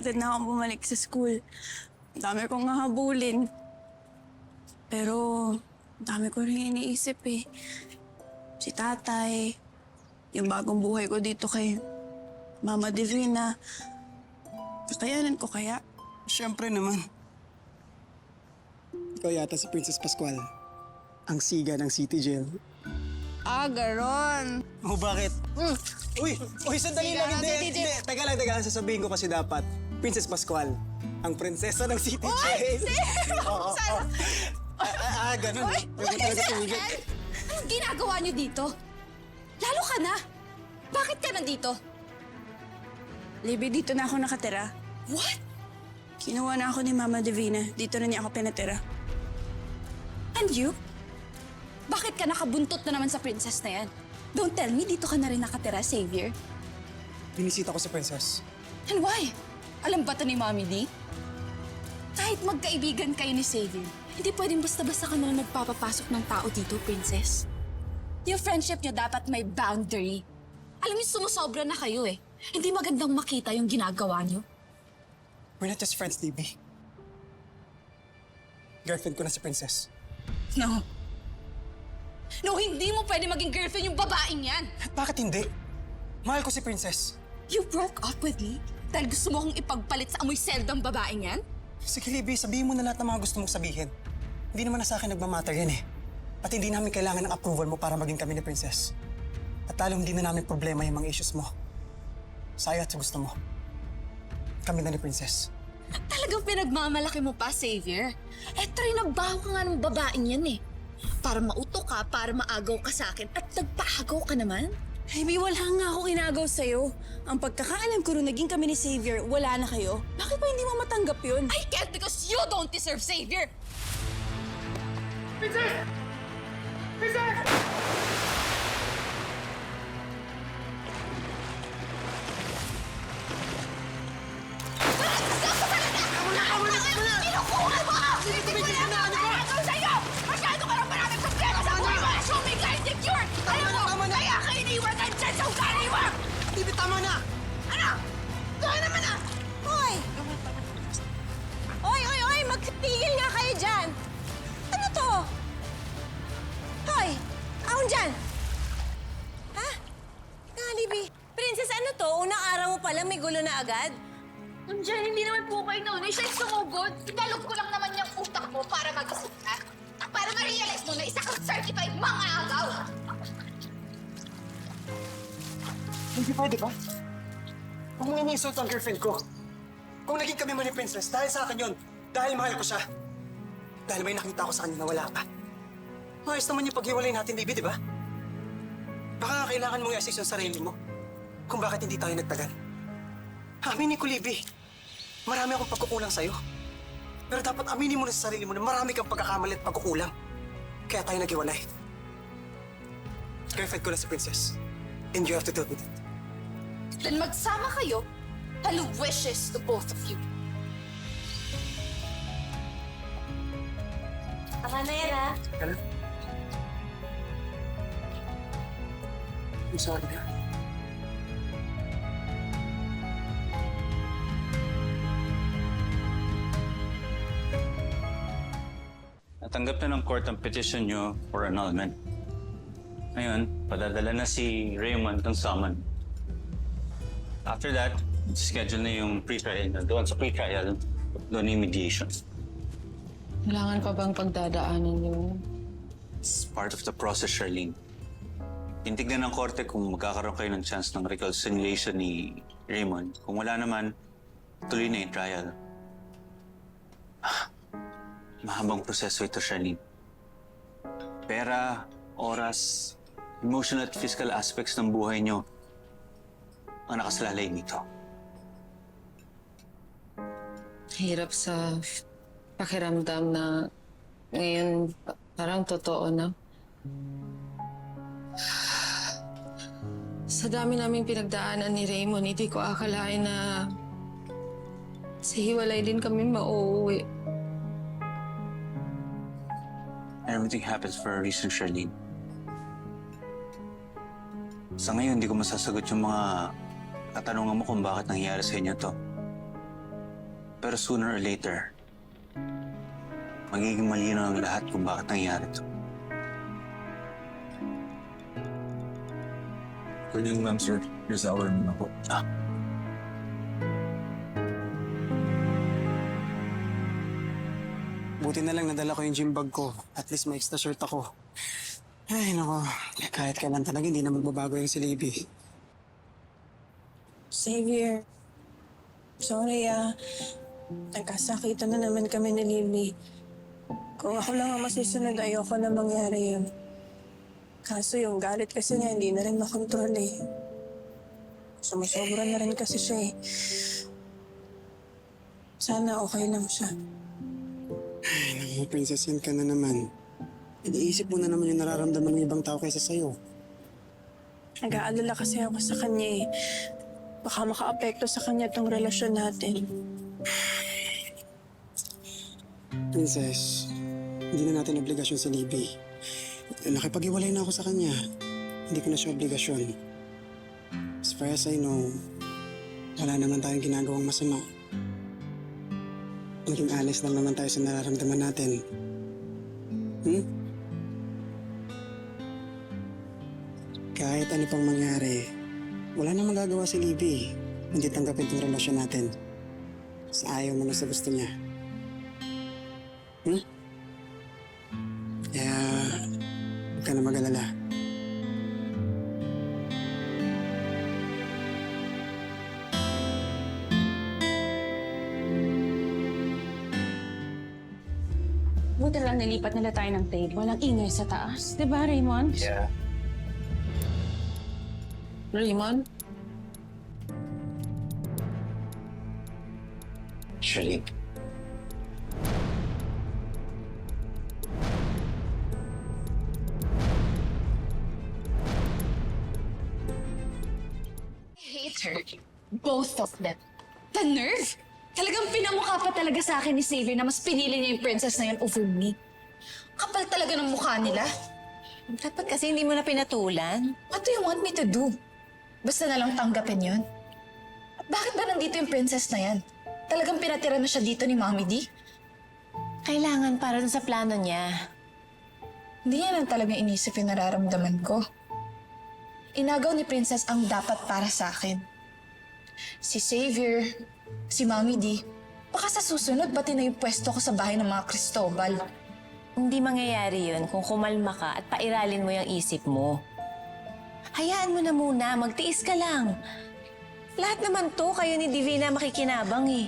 excited na akong bumalik sa school. Ang dami kong hahabulin. Pero, ang dami ko rin iniisip eh. Si tatay, yung bagong buhay ko dito kay Mama Divina. Kakayanan ko kaya? Siyempre naman. Ikaw yata si Princess Pascual, ang siga ng City Jail. Ah, garon. Oh, bakit? Uy, sandali Siga lang. ng City Hindi. Jail. Teka lang. Sasabihin ko kasi dapat. Princess Pascual, ang prinsesa ng City Jail. Oo. Ganun. Huwag talaga tumigil. Anong ginagawa niyo dito? Lalo ka na! Bakit ka nandito? Libby, dito na ako nakatira. What? Kinuha na ako ni Mama Divina. Dito na niya ako pinatira. And you? Bakit ka nakabuntot na naman sa princess na yan? Don't tell me dito ka na rin nakatira, Xavier. Binisita ko si Princess. And why? Alam ba ito ni Mommy D? Kahit magkaibigan kayo ni Xavier, hindi pwedeng basta-basta ka na nagpapapasok ng tao dito, Princess. Yung friendship niyo dapat may boundary. Alam niyo, sumusobra na kayo eh. Hindi magandang makita yung ginagawa niyo. We're not just friends, Libby. Girlfriend ko na si Princess. No. No, hindi mo pwede maging girlfriend yung babaeng yan. Bakit hindi? Mahal ko si Princess. You broke up with me dahil gusto mo akong ipagpalit sa amoy seldang babaeng yan? Sige, Libby, sabihin mo na lahat ng mga gusto mong sabihin. Hindi naman na sa akin nagmamatter yan eh. At hindi namin kailangan ng approval mo para maging kami ni Princess. At lalong hindi na namin problema yung mga issues mo. Sa'yo at sa gusto mo. Kami na ni Princess. Talagang pinagmamalaki mo pa, Xavier. Eto rin, nagbaho ka nga ng babaeng yan eh. Para mauto ka, para maagaw ka sa akin, at nagpaagaw ka naman. Libby, wala nga ako kinagaw sa'yo. Ang pagkakaalam ko nung naging kami ni Xavier, wala na kayo. Bakit ba hindi mo matanggap yun? I can't because you don't deserve Xavier! Princess! Princess! Kinukuha mo! Hindi ko lang nakakalaw sa'yo! Masyado ka lang maraming problema sa buhay mo! Assuming ka insecure! Alam mo, kaya ka iniwan ka dyan sa ugali mo! Libby, tama na! Ano? Gawin naman ah! Hoy! Hoy! Magtigil nga kayo dyan! Ano to? Hoy! Ahon dyan! Ha? Libby, Princess, ano to? Unang araw mo pala may gulo na agad? Diyan, hindi naman po kayo naunay. Siya yung sumugod. Pinalog ko lang naman yung utak mo para mag-isip ka. Para ma-realize mo na isa kang certified mga agaw. Hindi pwede ba? Huwag mong ini-insult ang girlfriend ko. Kung naging kami man ni Princess, dahil sa akin yun. Dahil mahal ko siya. Dahil may nakita ko sa kanya na wala ka. Maayos naman yung paghiwalay natin, baby, di ba? Baka kailangan mong i-assist yung sarili mo kung bakit hindi tayo nagtagal. Aminin ko, Libby. Marami akong pagkukulang sa'yo. Pero dapat aminin mo na sa sarili mo na marami kang pagkakamali at pagkukulang. Kaya tayo naghiwalay. Girlfriend ko na si Princess. And you have to deal with it. Then magsama kayo. Hello wishes to both of you. Tama na yan, ha? Ano? I'm sorry na. Natanggap na ng court ang petition nyo for annulment. Ngayon, padadala na si Raymond ng summon. After that, schedule na yung pre-trial na doon sa pre-trial, doon yung mediation. Kailangan pa bang pagdadaanan yun? It's part of the process, Charlene. Tintignan ng korte kung magkakaroon kayo ng chance ng reconciliation ni Raymond. Kung wala naman, tuloy na yung trial. Mahabang proseso ito, Charlene. Pera, oras, emotional at physical aspects ng buhay nyo ang nakasalalay nito. Hirap sa pakiramdam na ngayon parang totoo na. Sa dami naming pinagdaanan ni Raymond, hindi ko akalain na sa hiwalay din kami mauuwi. Everything happens for a reason, Charlene. Sa ngayon, hindi ko masasagot yung mga katanungan mo kung bakit nangyayari sa inyo to. pero sooner or later, magiging malinaw ang lahat kung bakit nangyari ito. Good news, ma'am, sir. Here's our room na po. Buti na lang nadala ko yung gym bag ko. At least may extra shirt ako. Ay, nako. Kahit kailan talaga hindi na magbabago yung si Libby. Xavier, sorry nagkasakitan na naman kami ni Libby. Kung ako lang ang masusunod, ayoko na mangyari yun. Kaso yung galit kasi niya, hindi na rin makontrol eh. Sumusobra na rin kasi siya eh. Sana okay lang siya. Ay, naku, princess, yan ka na naman. Iniisip mo na naman yung nararamdaman ng ibang tao kaysa sa'yo. Nag-aalala kasi ako sa kanya eh. Baka maka-apekto sa kanya tong relasyon natin. Princess, hindi na natin obligasyon si Libby. Nakipag-iwalay na ako sa kanya. Hindi ko na siya obligasyon. As far as I know, wala naman tayong ginagawang masama. Maging honest lang naman tayo sa nararamdaman natin. Kahit ano pang mangyari, wala na magagawa si Libby. Hindi tanggapin itong relasyon natin. Sa ayaw mo na sa gusto niya. Kaya, huwag ka na mag-alala. Buti lang nilipat nila tayo ng table. Walang ingay sa taas. Di ba, Raymond? Yeah. Raymond? Actually, Hate her. Both of them. The nerve! Talagang pinamukha pa talaga sa akin ni Xavier na mas pinili niya yung princess na yun over me. Kapal talaga ng mukha nila. Dapat kasi hindi mo na pinatulan. What do you want me to do? Basta na lang tanggapin yun? At bakit ba nandito yung princess na yan? Talagang pinatira na siya dito ni Mommy D? Kailangan para dun sa plano niya. Hindi niya lang talaga inisip yung nararamdaman ko. Inagaw ni Princess ang dapat para sa akin. Si Xavier, si Mommy D, baka sa susunod pati na yung pwesto ko sa bahay ng mga Cristobal. Hindi mangyayari yun kung kumalma ka at pairalin mo yung isip mo. Hayaan mo na muna, magtiis ka lang. Lahat naman to, kayo ni Divina makikinabang eh.